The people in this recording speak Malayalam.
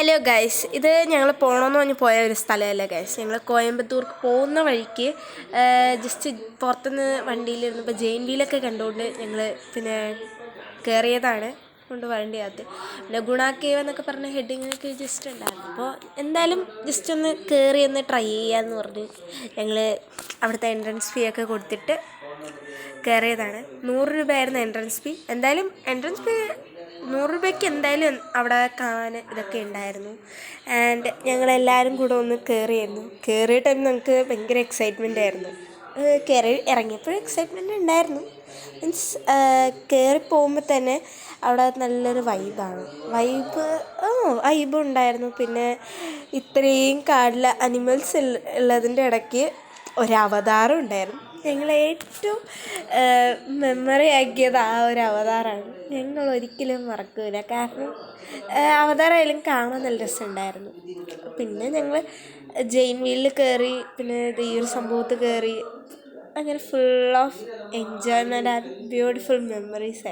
ഹലോ ഗൈസ്, ഇത് ഞങ്ങൾ പോകണമെന്ന് പറഞ്ഞ് പോയ ഒരു സ്ഥലമല്ല ഗൈസ്. ഞങ്ങൾ കോയമ്പത്തൂർക്ക് പോകുന്ന വഴിക്ക് ജസ്റ്റ് പുറത്തുനിന്ന് വണ്ടിയിലിരുന്നപ്പോൾ ജെയിൻ വീലൊക്കെ കണ്ടുകൊണ്ട് ഞങ്ങൾ പിന്നെ കയറിയതാണ് കൊണ്ട് വണ്ടിയകത്ത്. പിന്നെ ഗുണ കേവ് എന്നൊക്കെ പറഞ്ഞ ഹെഡിങ്ങൊക്കെ ജസ്റ്റ് ഉണ്ടായിരുന്നു. അപ്പോൾ എന്തായാലും ജസ്റ്റ് ഒന്ന് കയറി ഒന്ന് ട്രൈ ചെയ്യാമെന്ന് പറഞ്ഞ് ഞങ്ങൾ അവിടുത്തെ എൻട്രൻസ് ഫീ ഒക്കെ കൊടുത്തിട്ട് കയറിയതാണ്. 100 രൂപയായിരുന്നു എൻട്രൻസ് ഫീ. എന്തായാലും എൻട്രൻസ് ഫീ 100 രൂപയ്ക്ക് എന്തായാലും അവിടെ കാണാൻ ഇതൊക്കെ ഉണ്ടായിരുന്നു. ആൻഡ് ഞങ്ങളെല്ലാവരും കൂടെ ഒന്ന് കയറിയായിരുന്നു. കയറിയ ടൈം നമുക്ക് ഭയങ്കര എക്സൈറ്റ്മെൻ്റ് ആയിരുന്നു. കയറി ഇറങ്ങിയപ്പോഴും എക്സൈറ്റ്മെൻ്റ് ഉണ്ടായിരുന്നു. മീൻസ് കയറി പോകുമ്പോൾ തന്നെ അവിടെ നല്ലൊരു വൈബാണ്. വൈബ് ഉണ്ടായിരുന്നു. പിന്നെ ഇത്രയും കാട്ടിലെ അനിമൽസ് ഉള്ളതിൻ്റെ ഇടയ്ക്ക് ഒരവതാരം ഉണ്ടായിരുന്നു. ഞങ്ങളേറ്റവും മെമ്മറി ആക്കിയത് ആ ഒരു അവതാരമാണ്. ഞങ്ങളൊരിക്കലും മറക്കില്ല. കാരണം അവതാരമായാലും കാണാൻ നല്ല രസമുണ്ടായിരുന്നു. പിന്നെ ഞങ്ങൾ ജെയിൻ വീലിൽ കയറി, പിന്നെ ഈ ഒരു സംഭവത്ത് കയറി. അങ്ങനെ full of enjoyment and beautiful memories ആയിരുന്നു.